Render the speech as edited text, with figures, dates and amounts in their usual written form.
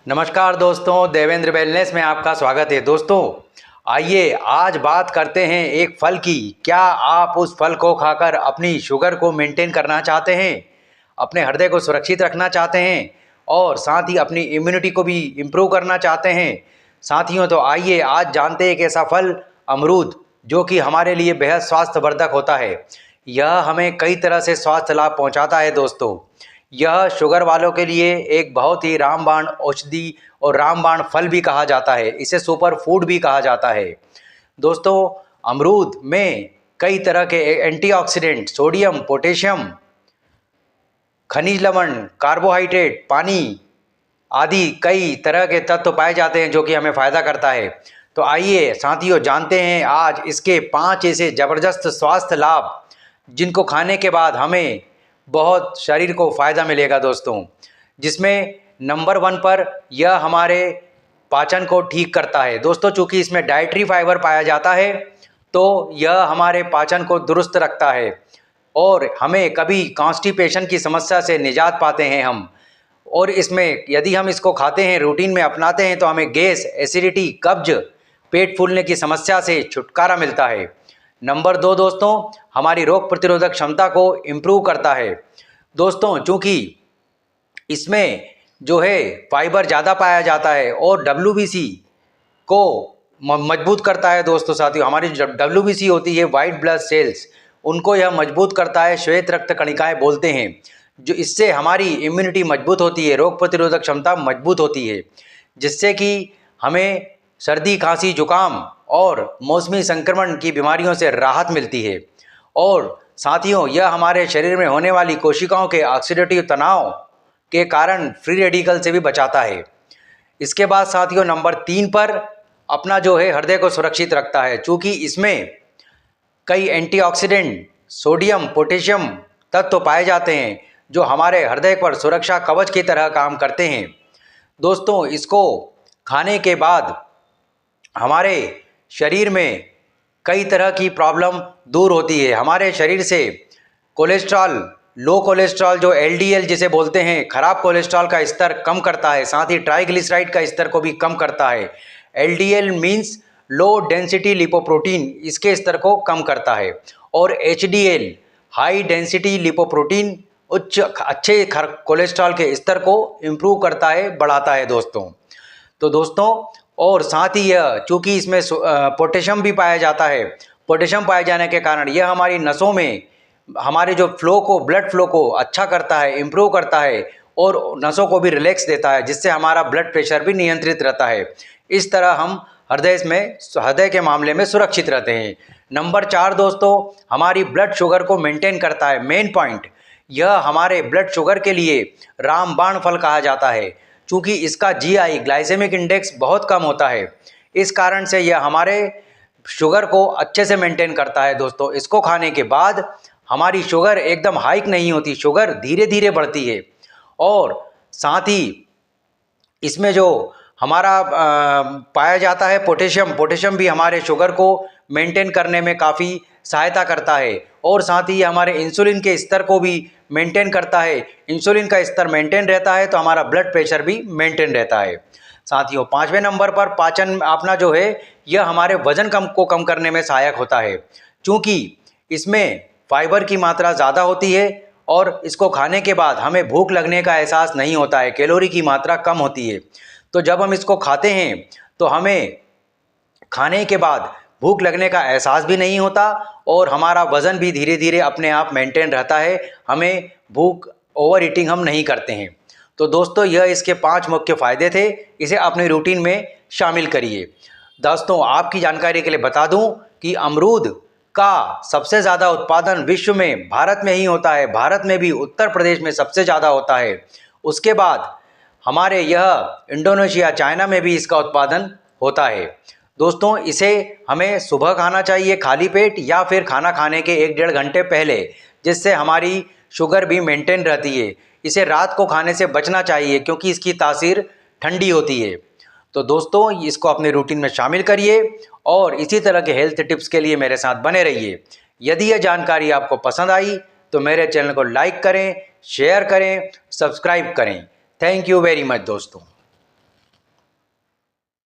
नमस्कार दोस्तों, देवेंद्र वेलनेस में आपका स्वागत है। दोस्तों आइए आज बात करते हैं एक फल की। क्या आप उस फल को खाकर अपनी शुगर को मेंटेन करना चाहते हैं, अपने हृदय को सुरक्षित रखना चाहते हैं और साथ ही अपनी इम्यूनिटी को भी इम्प्रूव करना चाहते हैं साथियों? तो आइए आज जानते हैं एक ऐसा फल अमरूद जो कि हमारे लिए बेहद स्वास्थ्यवर्धक होता है। यह हमें कई तरह से स्वास्थ्य लाभ पहुंचाता है। दोस्तों यह शुगर वालों के लिए एक बहुत ही रामबाण औषधि और रामबाण फल भी कहा जाता है। इसे सुपर फूड भी कहा जाता है। दोस्तों अमरूद में कई तरह के एंटीऑक्सीडेंट, सोडियम, पोटेशियम, खनिज लवण, कार्बोहाइड्रेट, पानी आदि कई तरह के तत्व पाए जाते हैं जो कि हमें फ़ायदा करता है। तो आइए साथियों जानते हैं आज इसके 5 ऐसे ज़बरदस्त स्वास्थ्य लाभ जिनको खाने के बाद हमें बहुत शरीर को फ़ायदा मिलेगा। दोस्तों जिसमें नंबर 1 पर यह हमारे पाचन को ठीक करता है। दोस्तों चूँकि इसमें डाइटरी फाइबर पाया जाता है तो यह हमारे पाचन को दुरुस्त रखता है और हमें कभी कॉन्स्टिपेशन की समस्या से निजात पाते हैं हम। और इसमें यदि हम इसको खाते हैं, रूटीन में अपनाते हैं, तो हमें गैस, एसिडिटी, कब्ज, पेट फूलने की समस्या से छुटकारा मिलता है। नंबर 2 दोस्तों हमारी रोग प्रतिरोधक क्षमता को इम्प्रूव करता है। दोस्तों चूँकि इसमें जो है फाइबर ज़्यादा पाया जाता है और WBC को मजबूत करता है। दोस्तों साथियों हमारी WBC होती है वाइट ब्लड सेल्स, उनको यह मजबूत करता है, श्वेत रक्त कणिकाएँ बोलते हैं, जो इससे हमारी इम्यूनिटी मजबूत होती है, रोग प्रतिरोधक क्षमता मजबूत होती है, जिससे कि हमें सर्दी, खांसी, जुकाम और मौसमी संक्रमण की बीमारियों से राहत मिलती है। और साथियों यह हमारे शरीर में होने वाली कोशिकाओं के ऑक्सीडेटिव तनाव के कारण फ्री रेडिकल से भी बचाता है। इसके बाद साथियों नंबर 3 पर अपना जो है हृदय को सुरक्षित रखता है, चूँकि इसमें कई एंटीऑक्सीडेंट, सोडियम, पोटेशियम तत्व पाए जाते हैं जो हमारे हृदय पर सुरक्षा कवच की तरह काम करते हैं। दोस्तों इसको खाने के बाद हमारे शरीर में कई तरह की प्रॉब्लम दूर होती है। हमारे शरीर से कोलेस्ट्रॉल, लो कोलेस्ट्रॉल जो LDL जिसे बोलते हैं, खराब कोलेस्ट्रॉल का स्तर कम करता है, साथ ही ट्राइग्लिसराइड का स्तर को भी कम करता है। LDL means low density lipoprotein, इसके स्तर को कम करता है। और HDL हाई डेंसिटी लिपोप्रोटीन अच्छे कोलेस्ट्रॉल के स्तर को इम्प्रूव करता है, बढ़ाता है। दोस्तों और साथ ही यह चूँकि इसमें पोटेशियम भी पाया जाता है, पोटेशियम पाए जाने के कारण यह हमारी नसों में हमारे जो ब्लड फ्लो को अच्छा करता है, इम्प्रूव करता है और नसों को भी रिलैक्स देता है, जिससे हमारा ब्लड प्रेशर भी नियंत्रित रहता है। इस तरह हम हृदय के मामले में सुरक्षित रहते हैं। नंबर 4 दोस्तों हमारी ब्लड शुगर को मेंटेन करता है। मेन पॉइंट, यह हमारे ब्लड शुगर के लिए रामबाण फल कहा जाता है, चूँकि इसका GI ग्लाइसेमिक इंडेक्स बहुत कम होता है। इस कारण से यह हमारे शुगर को अच्छे से मेंटेन करता है। दोस्तों इसको खाने के बाद हमारी शुगर एकदम हाइक नहीं होती, शुगर धीरे धीरे बढ़ती है। और साथ ही इसमें जो हमारा पाया जाता है पोटेशियम भी हमारे शुगर को मेंटेन करने में काफ़ी सहायता करता है। और साथ ही हमारे इंसुलिन के स्तर को भी मेंटेन करता है। इंसुलिन का स्तर मेंटेन रहता है तो हमारा ब्लड प्रेशर भी मेंटेन रहता है। साथियों 5वें नंबर पर पाचन अपना जो है यह हमारे वजन को कम करने में सहायक होता है, क्योंकि इसमें फाइबर की मात्रा ज़्यादा होती है और इसको खाने के बाद हमें भूख लगने का एहसास नहीं होता है, कैलोरी की मात्रा कम होती है। तो जब हम इसको खाते हैं तो हमें खाने के बाद भूख लगने का एहसास भी नहीं होता और हमारा वज़न भी धीरे धीरे अपने आप मेंटेन रहता है, हमें भूख ओवर ईटिंग हम नहीं करते हैं। तो दोस्तों यह इसके 5 मुख्य फ़ायदे थे, इसे अपने रूटीन में शामिल करिए। दोस्तों आपकी जानकारी के लिए बता दूं कि अमरूद का सबसे ज़्यादा उत्पादन विश्व में भारत में ही होता है। भारत में भी उत्तर प्रदेश में सबसे ज़्यादा होता है। उसके बाद हमारे यह इंडोनेशिया, चाइना में भी इसका उत्पादन होता है। दोस्तों इसे हमें सुबह खाना चाहिए खाली पेट, या फिर खाना खाने के 1-1.5 घंटे पहले, जिससे हमारी शुगर भी मेंटेन रहती है। इसे रात को खाने से बचना चाहिए क्योंकि इसकी तासीर ठंडी होती है। तो दोस्तों इसको अपने रूटीन में शामिल करिए और इसी तरह के हेल्थ टिप्स के लिए मेरे साथ बने रहिए। यदि यह जानकारी आपको पसंद आई तो मेरे चैनल को लाइक करें, शेयर करें, सब्सक्राइब करें। थैंक यू वेरी मच दोस्तों।